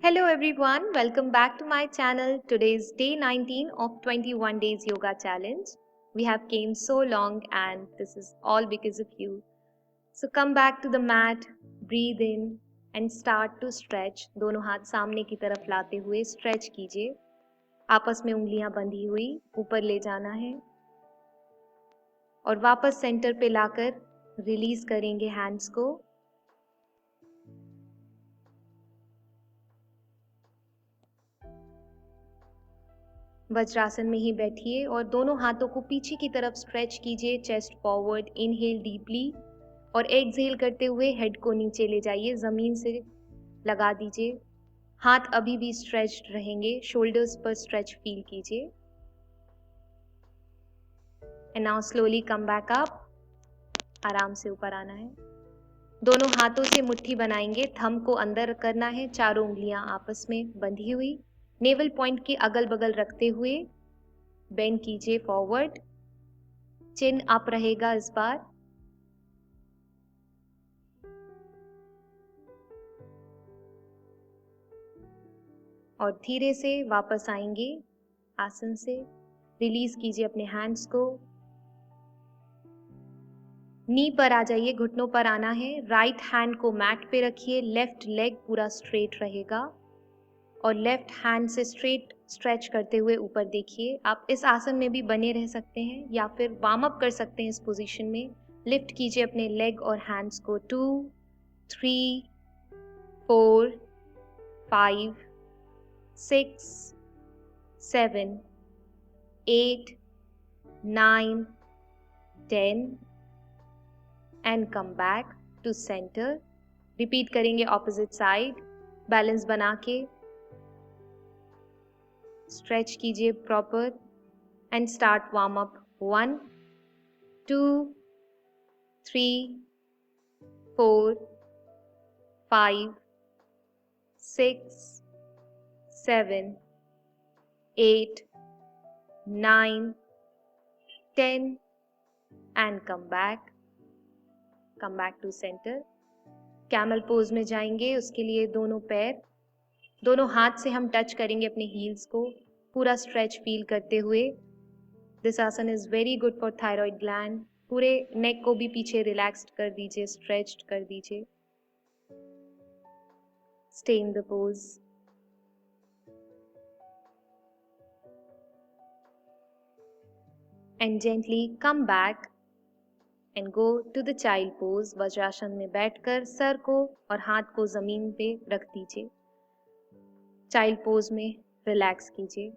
Hello everyone, welcome back to my channel. Today is day 19 of 21 days yoga challenge. We have came so long and this is all because of you. So come back to the mat, breathe in and start to stretch. दोनों हाथ सामने की तरफ लाते हुए stretch कीजिए. आपस में उंगलियां बंधी हुई ऊपर ले जाना है और वापस सेंटर पे लाकर रिलीज करेंगे हैंड्स को. वज्रासन में ही बैठिए और दोनों हाथों को पीछे की तरफ स्ट्रेच कीजिए. चेस्ट फॉरवर्ड, इनहेल डीपली और एक्सहेल करते हुए हेड को नीचे ले जाइए, जमीन से लगा दीजिए. हाथ अभी भी स्ट्रेच्ड रहेंगे, शोल्डर्स पर स्ट्रेच फील कीजिए. And now slowly come back up. आराम से ऊपर आना है. दोनों हाथों से मुट्ठी बनाएंगे, थंब को अंदर करना है, चारों उंगलियां आपस में बंधी हुई. नेवल पॉइंट के अगल बगल रखते हुए बेंड कीजिए फॉरवर्ड. चिन अप रहेगा इस बार. और धीरे से वापस आएंगे आसन से. रिलीज कीजिए अपने हैंड्स को. नी पर आ जाइए, घुटनों पर आना है. राइट हैंड को मैट पे रखिए. लेफ्ट लेग पूरा स्ट्रेट रहेगा और लेफ्ट हैंड से स्ट्रेट स्ट्रेच करते हुए ऊपर देखिए. आप इस आसन में भी बने रह सकते हैं या फिर वार्म अप कर सकते हैं इस पोजीशन में. लिफ्ट कीजिए अपने लेग और हैंड्स को. 2 3 4 5 6 7 8 9 10 and come back to centre. Repeat करेंगे ऑपोजिट साइड. बैलेंस बना के स्ट्रेच कीजिए proper and start warm up. 1 2 3 4 5 6 7 8 9 10 and come back to centre. Camel pose में जाएंगे. उसके लिए दोनों हाथ से हम टच करेंगे अपने हील्स को, पूरा स्ट्रेच फील करते हुए. दिस आसन is very good for thyroid gland. पूरे नेक को भी पीछे रिलैक्स्ड कर दीजिए, स्ट्रेच्ड कर दीजिए. Stay in the pose. And gently come back and go to the child pose. Vajrasana में बैठकर सर को और हाथ को जमीन पे रख दीजिए. चाइल्ड पोज में रिलैक्स कीजिए.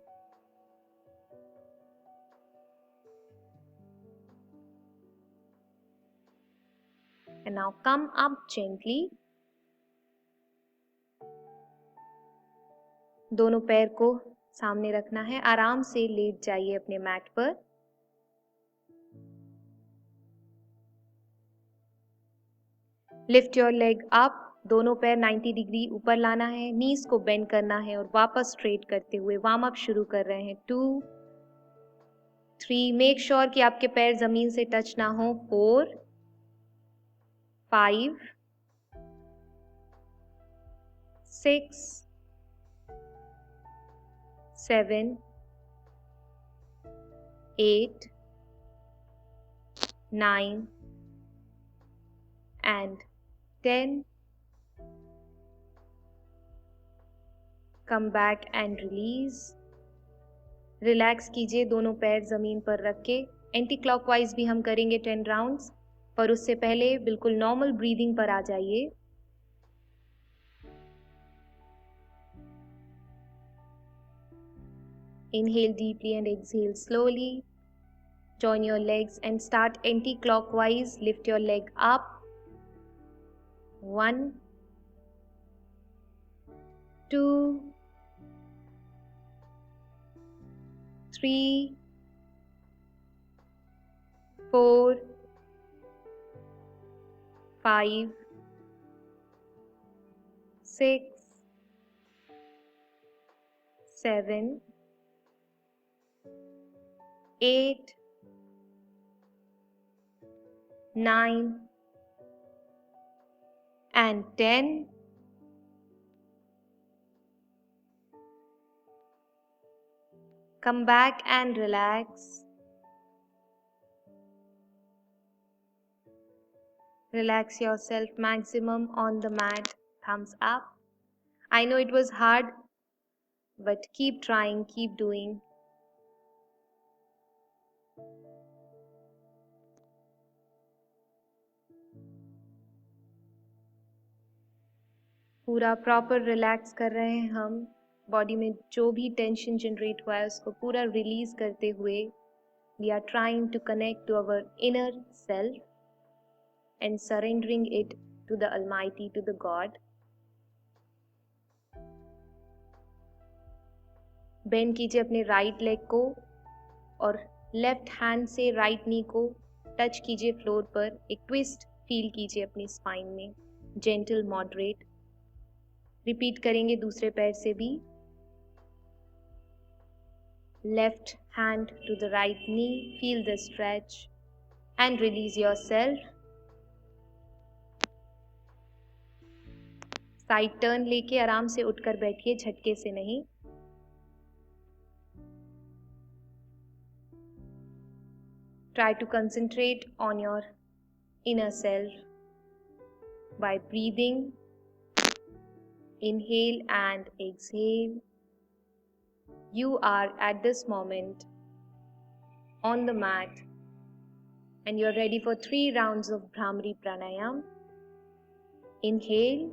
And now come up gently. दोनों पैर को सामने रखना है. आराम से लेट जाइए अपने मैट पर. Lift your leg up. दोनों पैर 90 डिग्री ऊपर लाना है. नीज को बेंड करना है और वापस स्ट्रेट करते हुए वार्म अप शुरू कर रहे हैं. 2 3. मेक श्योर कि आपके पैर जमीन से टच ना हो. 4 5 6 7 8 9 and 10. Come back and release. Relax कीजिए दोनों पैर जमीन पर रख के. एंटी क्लॉकवाइज भी हम करेंगे 10 राउंड्स, पर उससे पहले बिल्कुल नॉर्मल ब्रीदिंग पर आ जाइए. Inhale deeply and exhale slowly. Join your legs and start anti-clockwise. Lift your leg up. 1 2 3 4 5 6 7 8 9 and 10. Come back and relax. Relax yourself maximum on the mat. Thumbs up. I know it was hard, but keep trying, keep doing. पूरा proper relax कर रहे हैं हम. Body में जो भी tension generate हुआ है उसको पूरा रिलीज करते हुए we are trying to connect to our inner self and surrendering it to the almighty, to the God. Bend कीजिए अपने राइट लेग को और लेफ्ट हैंड से राइट नी को टच कीजिए फ्लोर पर. एक ट्विस्ट फील कीजिए अपनी स्पाइन में, जेंटल मॉडरेट. रिपीट करेंगे दूसरे पैर से भी. Left hand to the right knee, feel the stretch and release yourself. Side turn लेके आराम से उठकर बैठिए, झटके से नहीं. Try to concentrate on your inner self by breathing. Inhale and exhale. You are at this moment on the mat and you're ready for 3 rounds of Bhramari Pranayam. Inhale.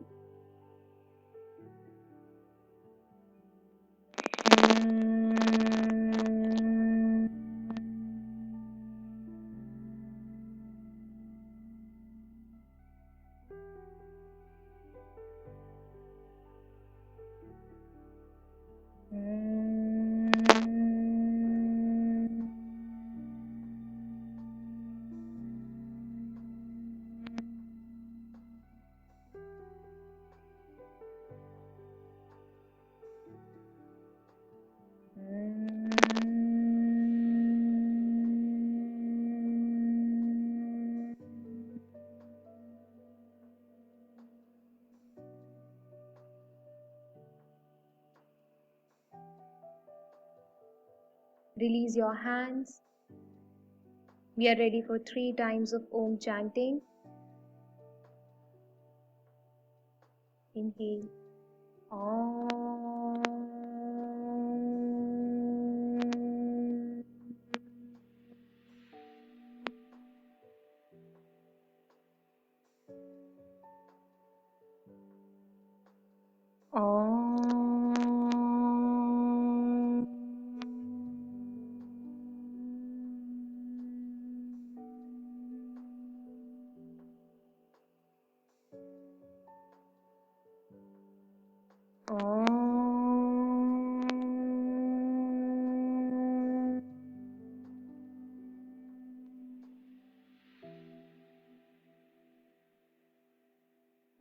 Release your hands. We are ready for 3 times of Om chanting. Inhale. Om.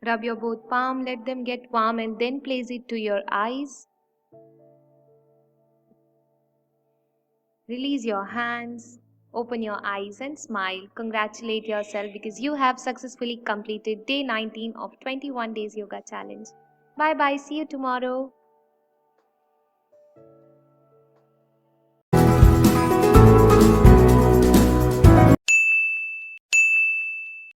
Rub your both palms, let them get warm and then place it to your eyes. Release your hands, open your eyes and smile. Congratulate yourself because you have successfully completed day 19 of 21 days yoga challenge. Bye bye, see you tomorrow.